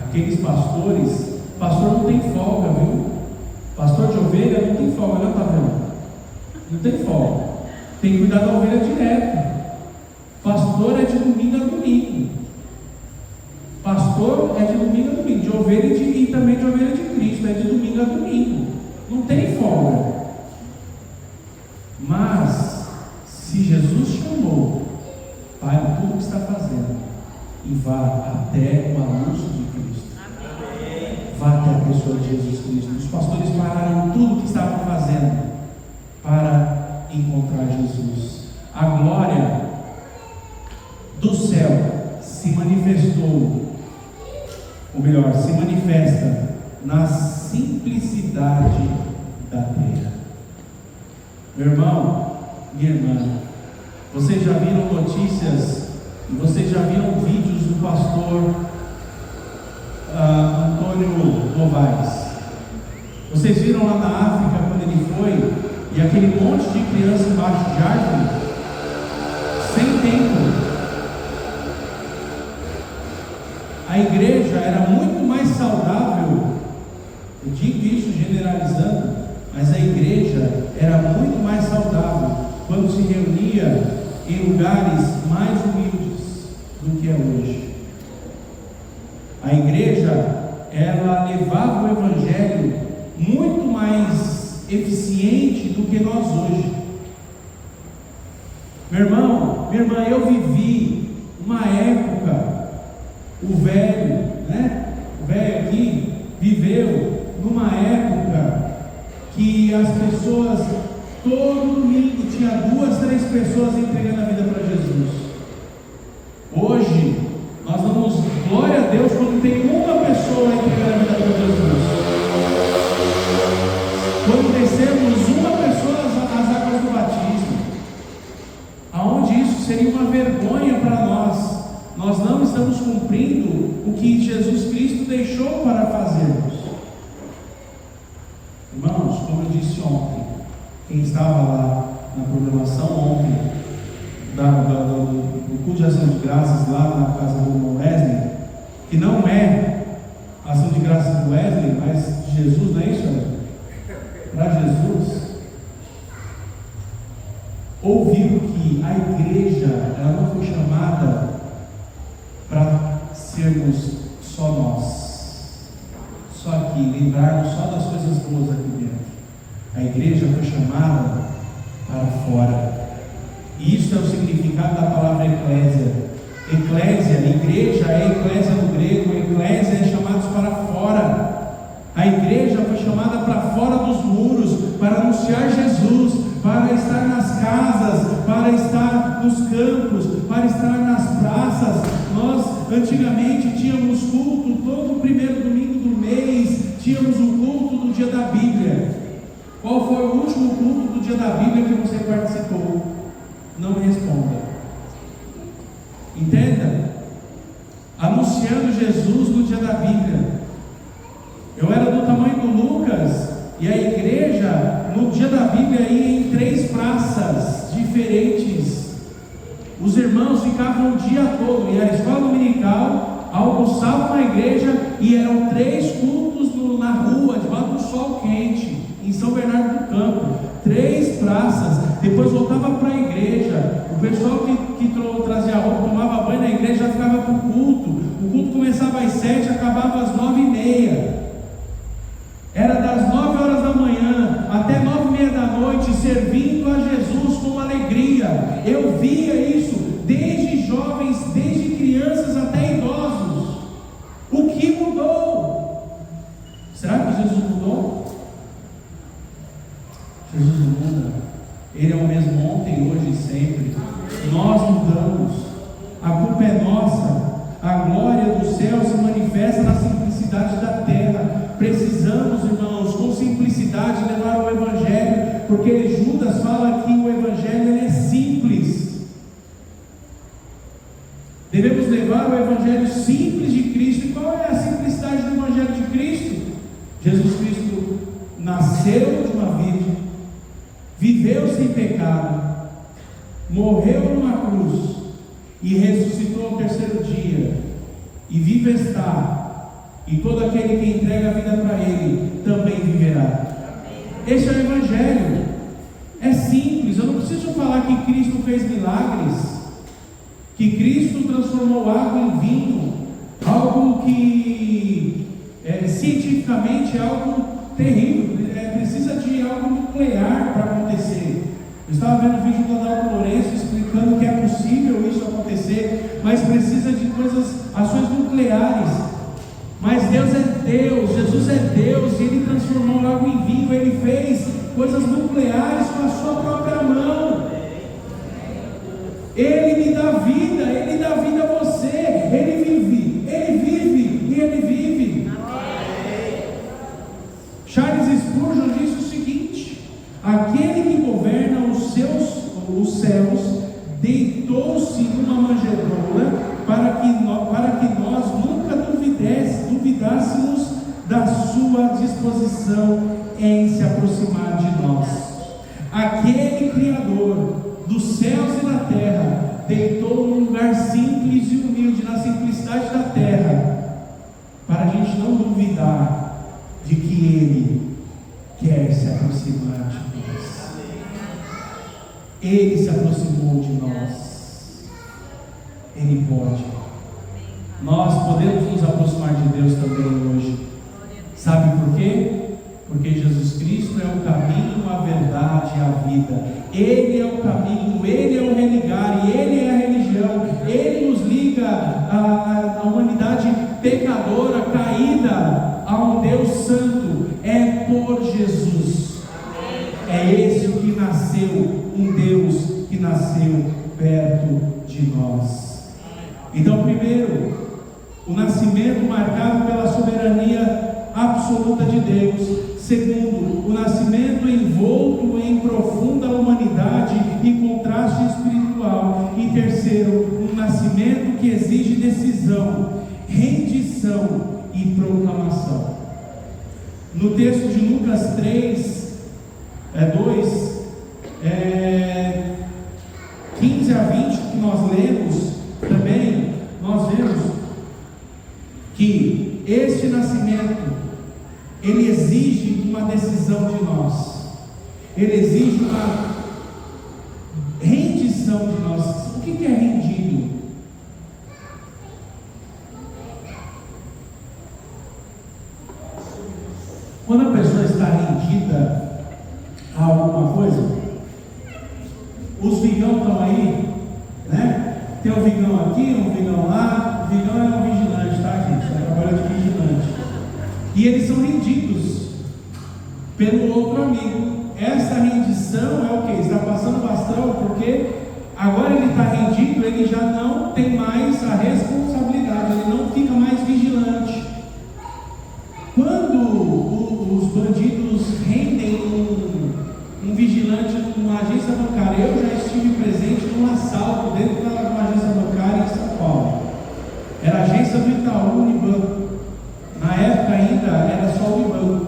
Speaker 1: Aqueles pastores, pastor não tem folga, viu? Pastor de ovelha não tem folga, não, tá vendo? Não tem folga. Tem que cuidar da ovelha direto. Pastor é de domingo a domingo. Pastor é de domingo a domingo, de ovelha e também de ovelha de Cristo, é de domingo a domingo. Não tem folga. Mas se Jesus chamou, pare tudo o que está fazendo e vá até o anúncio de Cristo. Vá até a pessoa de Jesus Cristo. Os pastores pararam tudo o que estavam fazendo para encontrar Jesus. A glória do céu se manifestou, ou melhor, se manifesta na simplicidade da terra. Meu irmão, minha irmã, vocês já viram notícias e vocês já viram vídeos do pastor Antônio Novaes? Vocês viram lá na África quando ele foi e aquele monte de criança embaixo de árvore, sem tempo. A igreja era muito mais saudável. Eu digo isso generalizando, mas a igreja era muito mais saudável quando se reunia em lugares mais humildes do que é hoje. A igreja, ela levava o evangelho muito mais eficiente do que nós hoje. Meu irmão, minha irmã, eu vivi uma época, o velho aqui viveu numa época que as pessoas, todo domingo tinha 2, 3 pessoas entregando a vida para Jesus. Hoje nós damos glória a Deus quando tem uma pessoa entregando a vida para Jesus. Quando descemos uma pessoa às águas do batismo, aonde isso seria uma vergonha para nós. Nós não estamos cumprindo o que Jesus Cristo deixou para fazermos. Irmãos, como eu disse ontem, quem estava lá na programação ontem do culto de ação de graças lá na casa do irmão Wesley, que não é ação de graças do Wesley, mas de Jesus, não é isso, Wesley? Para Jesus, ouviu que a igreja, ela não foi chamada para sermos só nós, só aqui, lembrarmos só das coisas boas aqui dentro. A igreja foi chamada para fora. E isso é o significado da palavra eclésia. Eclésia, igreja é eclésia no grego, eclésia é chamados para fora. A igreja foi chamada para fora dos muros, para anunciar Jesus, para estar nas casas, para estar nos campos, para estar nas praças. Nós antigamente tínhamos culto todo primeiro domingo do mês, tínhamos o culto do dia da Bíblia. Qual foi o último culto do dia da Bíblia que você participou? Não me responda. Entenda? Anunciando Jesus no dia da Bíblia. Eu era do tamanho do Lucas, e a igreja no dia da Bíblia ia em 3 praças diferentes. Os irmãos ficavam o dia todo, e a escola dominical, almoçavam na igreja, e eram 3 cultos na rua, debaixo do sol quente, em São Bernardo do Campo. 3 praças. Depois voltava para a igreja. O pessoal que trazia roupa, tomava banho na igreja, já ficava para o culto. O culto começava às 7, acabava às 9h30. Era das 9 horas da manhã até 9h30 da noite, servindo a Jesus com alegria. Eu via isso desde jovens, desde crianças até idosos. O que mudou? Será que Jesus mudou? Jesus não muda. Ele é o mesmo ontem, hoje e sempre. Nós mudamos. A culpa é nossa. A glória do céu se manifesta na simplicidade da terra. Precisamos, irmãos, com simplicidade levar o Evangelho, porque Judas fala que o Evangelho é simples. Devemos levar o Evangelho simples de Cristo. E qual é a simplicidade do Evangelho de Cristo? Jesus Cristo nasceu de uma virgem, viveu sem pecado, morreu numa cruz e ressuscitou ao 3º dia, e vivo está. E todo aquele que entrega a vida para Ele também viverá. Esse é o Evangelho. É simples. Eu não preciso falar que Cristo fez milagres, que Cristo transformou água em vinho, algo que cientificamente é algo terrível. Precisa de algo nuclear para acontecer. Eu estava vendo o vídeo do Adalto Lourenço explicando que é possível isso acontecer, mas precisa de ações nucleares. Mas Deus é Deus, Jesus é Deus, e Ele transformou água em vinho. Ele fez coisas nucleares com a sua própria mão. Ele me dá vida, Ele dá vida a você. Ele vive e Ele vive. Charles Spurgeon disse o seguinte: aquele que governa os céus deitou-se numa manjedoura para que nós nunca duvidássemos da sua disposição em se aproximar de nós. Aquele Criador dos céus e da terra deitou num lugar simples e humilde, na simplicidade da terra, para a gente não duvidar de que Ele quer se aproximar de nós. Ele se aproximou de nós. Ele pode. nós podemos nos aproximar de Deus também hoje. Sabe por quê? Porque Jesus Cristo é o caminho, a verdade e a vida. Ele é o caminho, Ele é o religar, e Ele é a religião. Ele nos liga à humanidade pecadora, caída, a um Deus santo. É por Jesus. É esse o que nasceu, um Deus que nasceu perto de nós. Então, primeiro, o nascimento marcado pela soberania absoluta de Deus. Segundo, o nascimento envolto em profunda humanidade e contraste espiritual. E terceiro, um nascimento que exige decisão, rendição e proclamação. No texto de Lucas 2, 15 a 20, que nós lemos também, nós vemos que este nascimento, ele exige uma decisão de nós, ele exige uma rendição de nós. O que é rendido? Quando a pessoa está rendida a alguma coisa, os vigão estão aí, né? Tem um vigão aqui, um vigão lá. O vigão é um vigilante, tá, gente? Está trabalhando de vigilante. E eles são rendidos pelo outro amigo. Essa rendição é o que? Está passando bastão, porque agora ele está rendido, ele já não tem mais a responsabilidade, ele não fica mais vigilante. Quando os bandidos rendem um vigilante numa agência bancária, eu já estive presente num assalto dentro de uma agência bancária em São Paulo. Era a agência do Itaú Unibanco. Na época ainda era só o Unibanco.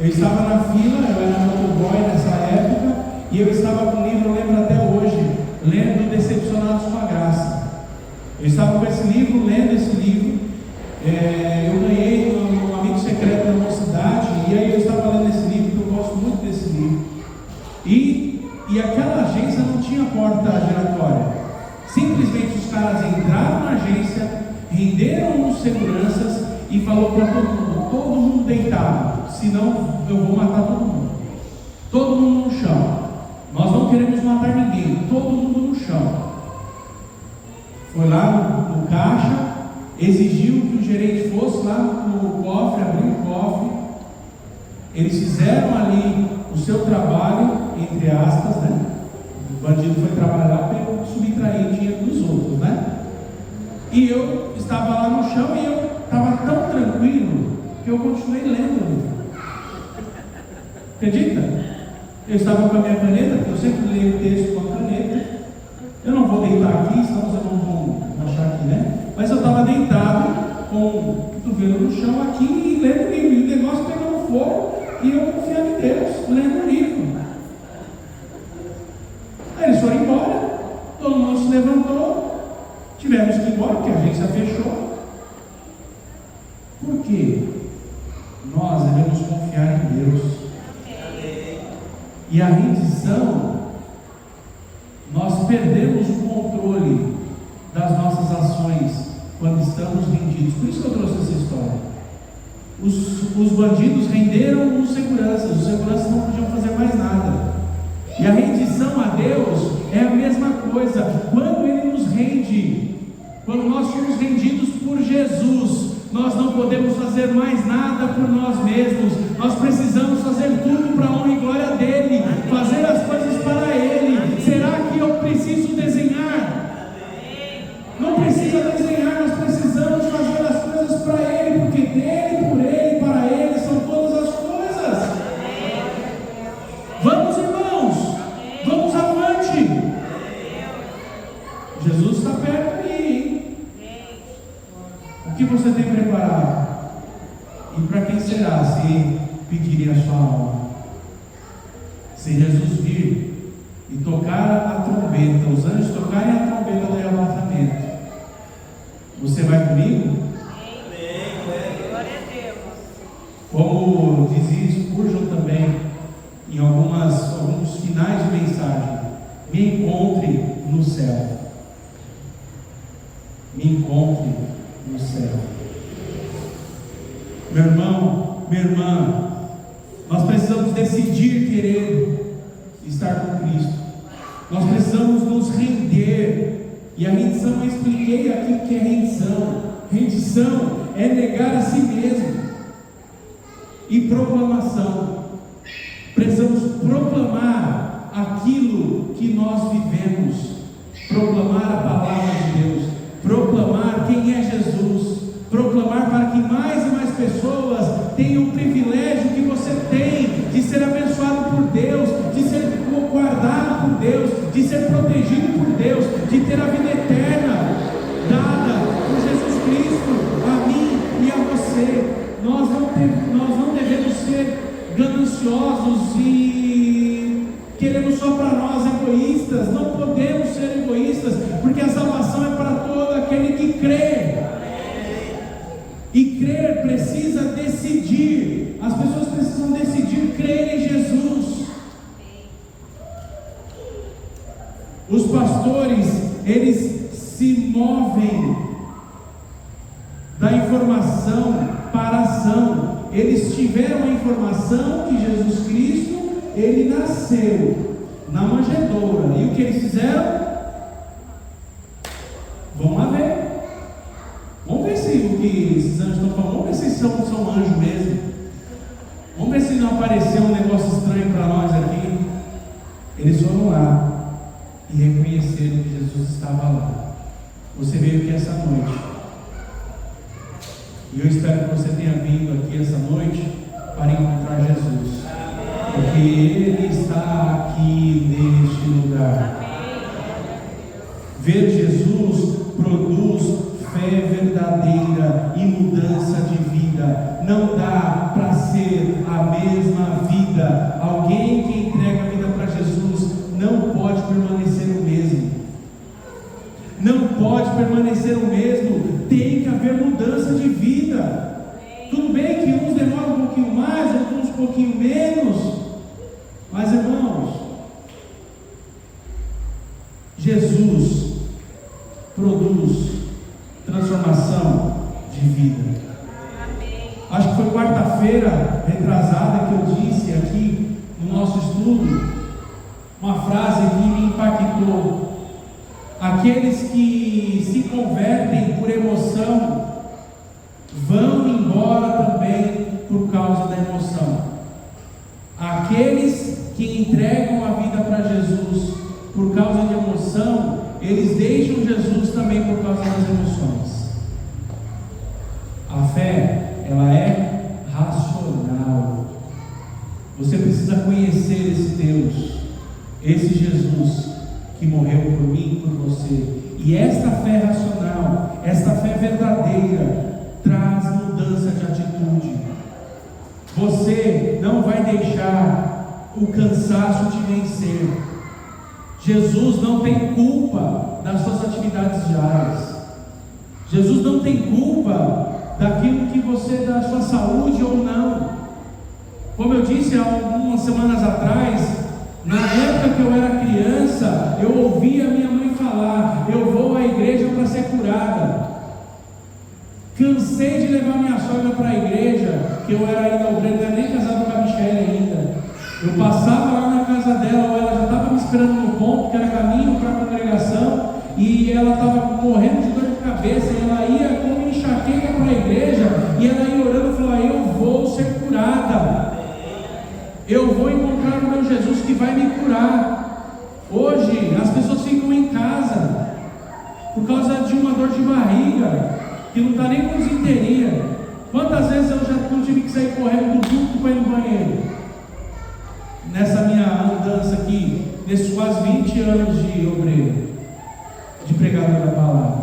Speaker 1: Eu estava na fila, eu era motoboy nessa época, e eu estava com um livro, eu lembro até hoje, lendo Decepcionados com a Graça. Eu estava com esse livro, lendo esse livro. Eu ganhei um amigo secreto da mocidade, e aí eu estava lendo esse livro, porque eu gosto muito desse livro. E aquela agência não tinha porta giratória. Simplesmente os caras entraram na agência, renderam os seguranças e falou para todo mundo deitado, senão eu vou matar todo mundo. Todo mundo no chão. Nós não queremos matar ninguém, todo mundo no chão. Foi lá no caixa, exigiu que o gerente fosse lá no cofre, abriu o cofre. Eles fizeram ali o seu trabalho, entre aspas, né? O bandido foi trabalhar para subtrair dinheiro dos outros, né? E eu estava lá no chão e eu estava tão tranquilo que eu continuei lendo o livro. Acredita? Eu estava com a minha caneta, porque eu sempre leio o texto com a caneta. Eu não vou deitar aqui, senão vocês não vão achar aqui, né? Mas eu estava deitado com o cotovelo no chão aqui e lendo o livro. E o negócio pegando fogo e eu confiando em Deus, lendo o livro. Aí eles foram embora, todo mundo se levantou, tivemos que ir embora porque a agência fechou. Por quê? Nós devemos confiar em Deus. E a rendição, nós perdemos o controle das nossas ações quando estamos rendidos. Por isso que eu trouxe essa história. Os bandidos renderam os seguranças não podiam fazer mais nada. E a rendição a Deus é a mesma coisa. Quando Ele nos rende, quando nós somos rendidos por Jesus, nós não podemos fazer mais nada por nós mesmos. Nós precisamos fazer tudo para a honra e glória dEle, fazer as coisas para Ele. Será que eu preciso desenhar? Não precisa desenhar, nós precisamos fazer as coisas para Ele, porque dEle, por Ele, para Ele são todas as coisas. Vamos, irmãos, vamos avante. Jesus está perto de mim. O que você tem preparado? E para quem será se pedirem a sua alma? Se Jesus vir e tocar a trombeta, os anjos tocarem a trombeta do arrebatamento, você vai comigo?
Speaker 2: Glória a Deus.
Speaker 1: Como dizia Spurgeon também, em alguns finais de mensagem: me encontre no céu. Me encontre no céu. Meu irmão, minha irmã, nós precisamos decidir querer estar com Cristo. Nós precisamos nos render. E a rendição, eu expliquei aqui o que é rendição. Rendição é negar a si mesmo. E proclamação. Precisamos proclamar aquilo que nós vivemos. Proclamar a palavra de Deus. Proclamar quem é Jesus. Proclamar para que mais e mais pessoas tenham o privilégio que você tem de ser abençoado por Deus, de ser guardado por Deus, de ser protegido por Deus, de ter a vida eterna dada por Jesus Cristo a mim e a você. Nós não devemos ser gananciosos e queremos só para nós, egoístas. Não podemos ser egoístas, porque a salvação é para todo aquele que crê. E crer precisa decidir. As pessoas precisam decidir crer em Jesus. Os pastores, eles se movem da informação para a ação. Eles tiveram a informação que Jesus Cristo, ele nasceu na manjedoura. E o que eles fizeram? Vamos lá ver. Vamos ver se o que esses anjos estão falando, vamos ver se são anjos mesmo. Vamos ver se não apareceu um negócio estranho para nós aqui. Eles foram lá e reconheceram que Jesus estava lá. Você veio aqui essa noite. E eu espero que você tenha vindo aqui essa noite para encontrar Jesus. Porque Ele está aqui neste lugar. Ver Jesus produz fé verdadeira e mudança de vida. Não dá para ser a mesma vida. Alguém que entrega a vida para Jesus não pode permanecer o mesmo. Não pode permanecer o mesmo. Tem que haver mudança de vida. Tudo bem que uns demoram um pouquinho mais, outros um pouquinho menos. Mas, irmãos, Jesus produz transformação de vida. Acho que foi quarta-feira retrasada que eu disse aqui no nosso estudo uma frase que me impactou. Aqueles que se convertem por emoção vão embora também por causa da emoção. Aqueles que entregam a vida para Jesus por causa de emoção, eles deixam Jesus também por causa das emoções. A fé, ela é racional. Você precisa conhecer esse Deus, esse Jesus que morreu por mim e por você. E esta fé racional, esta fé verdadeira, traz mudança de atitude. Você não vai deixar o cansaço te vencer. Jesus não tem culpa das suas atividades diárias. Jesus não tem culpa daquilo que você, da sua saúde ou não. Como eu disse há algumas semanas atrás, na época que eu era criança, eu ouvia minha mãe falar: eu vou à igreja para ser curada. Cansei de levar minha sogra para a igreja, que eu era ainda obreiro, não era nem casado com a Michelle ainda. Eu passava lá na casa dela, ou ela já estava me esperando no ponto, que era caminho para a congregação, e ela estava morrendo de dor de cabeça, e ela ia com enxaqueca para a igreja, e ela ia orando e falava: eu vou ser curada. Eu vou encontrar o meu Jesus que vai me curar. Hoje as pessoas ficam em casa por causa de uma dor de barriga que não está nem com desinteria. Quantas vezes eu já não tive que sair correndo do culto para ir no banheiro? Nessa minha andança aqui, nesses quase 20 anos de obreiro, de pregador da palavra.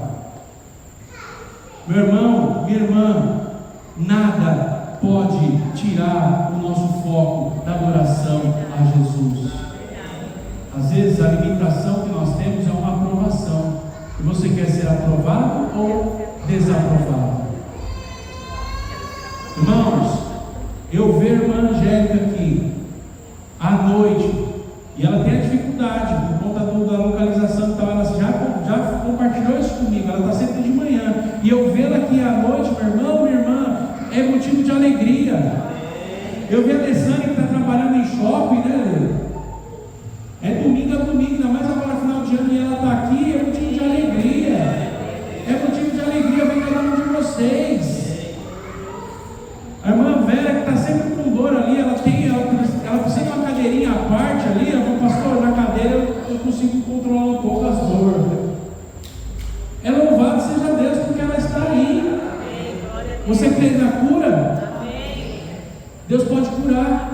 Speaker 1: Meu irmão, minha irmã, nada pode tirar o nosso foco da adoração a Jesus. Às vezes a limitação que nós temos é uma aprovação. E você quer ser aprovado ou desaprovado? Irmãos, eu vejo a irmã Angélica aqui à noite, e ela tem a dificuldade por conta da localização que estava. Ela já compartilhou isso comigo. Ela está sempre de manhã, e eu vê-la aqui à noite, meu irmão, minha irmã, é motivo de alegria. Eu vi a Alessandra que está trabalhando em shopping, né, Lê? É domingo a domingo, ainda mais agora final de ano e ela está aqui, é motivo de alegria. É motivo de alegria ver cada um de vocês. A irmã Vera que está sempre com dor ali, ela precisa de uma cadeirinha à parte ali, ela falou, pastor, na cadeira eu consigo controlar um pouco as dores. É louvado seja Deus porque ela está aí. Você crê na cura? Deus pode curar.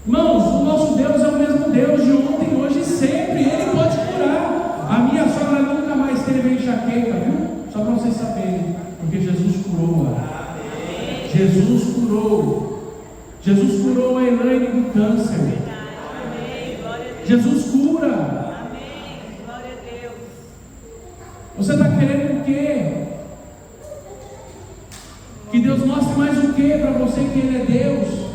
Speaker 1: Irmãos, o nosso Deus é o mesmo Deus de ontem, hoje e sempre. Ele pode curar. A minha sogra nunca mais teve enxaqueca, viu? Só para vocês saberem, porque Jesus curou ela. Jesus curou. Jesus curou a Elaine do câncer. Jesus cura. Você está querendo o quê? Que Deus mostre mais o quê para você que Ele é Deus?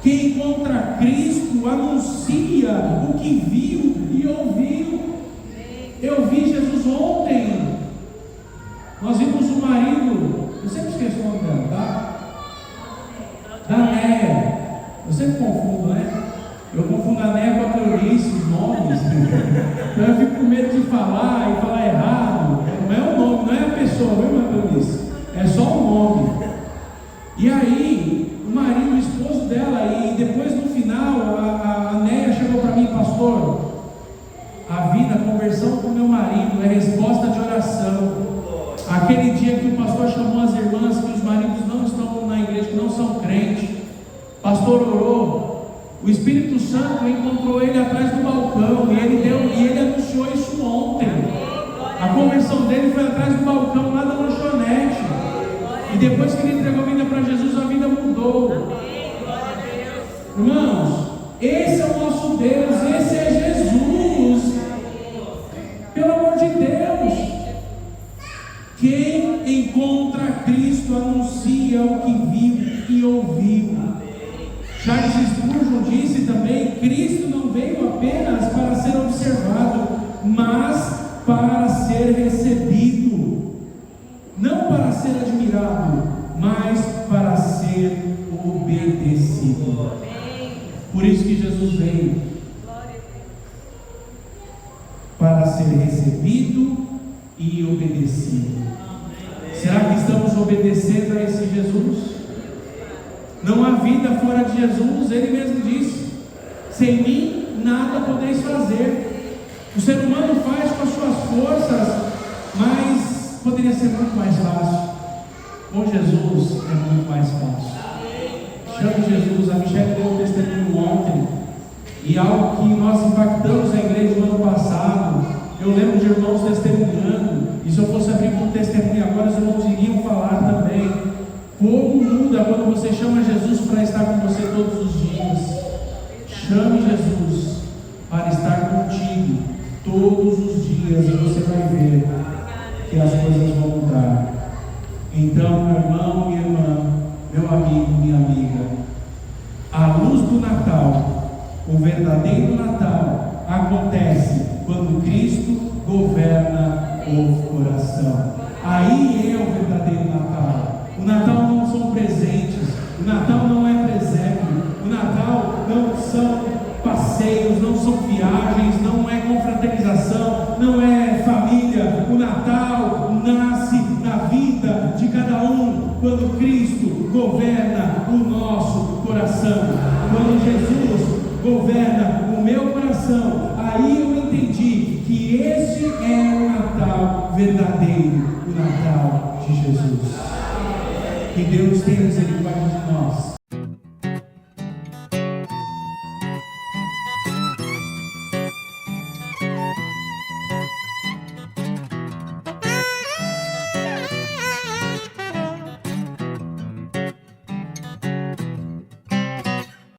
Speaker 1: Quem encontra Cristo anuncia o que viu e ouviu. Eu vi Jesus ontem. Nós vimos o marido, eu sempre esqueço o nome dela, tá? Da Néia. Eu sempre confundo, né? Eu confundo a Néia com a Cleurice, os nomes. Então eu fico com medo de falar e falar errado. Não é o nome, não é a pessoa, viu, Cleurice? É só o nome. E aí, o marido, o esposo dela, e depois no final, a Néia chegou para mim, pastor, a vida, a conversão com meu marido é resposta de oração. Aquele dia que o pastor chamou as irmãs, que os maridos não estão na igreja, que não são crentes, o pastor orou, o Espírito Santo encontrou ele atrás do balcão, e ele anunciou isso ontem. A conversão dele foi atrás do balcão, lá da lanchonete. E depois que ele entregou a vida para Jesus, a vida mudou. Irmãos, esse é o nosso Deus, esse é Jesus. Pelo amor de Deus. Quem encontra Cristo anuncia o que viu e ouviu. Charles Spurgeon disse também: Cristo não veio apenas para ser observado, mas para ser recebido. Não para ser admirado, mas para ser obedecido. Por isso que Jesus veio, para ser recebido e obedecido. Será que estamos obedecendo a esse Jesus? Não há vida fora de Jesus. Ele mesmo disse: sem mim nada podeis fazer. O ser humano faz com as suas forças, mas poderia ser muito mais fácil. Com Jesus é muito mais fácil. Chame Jesus. A Michelle deu um testemunho ontem, e algo que nós impactamos a igreja no ano passado. Eu lembro de irmãos testemunhando, e se eu fosse abrir com um testemunho agora, os irmãos iriam falar também. Como muda quando você chama Jesus para estar com você todos os dias. Chame Jesus para estar contigo todos os dias, e você vai ver que as coisas vão mudar. Então, meu irmão, minha irmã, meu amigo, minha amiga, a luz do Natal, o verdadeiro Natal, acontece quando Cristo governa o coração. Aí é o verdadeiro Natal. O Natal não são presentes, o Natal não é presépio, o Natal não são passeios, não são viagens, não é confraternização, não é família. O Natal nasce na vida de cada um quando Cristo governa o nosso coração. Quando Jesus governa o meu coração, aí eu entendi que esse é o Natal verdadeiro, o Natal de Jesus. Que Deus tenha misericórdia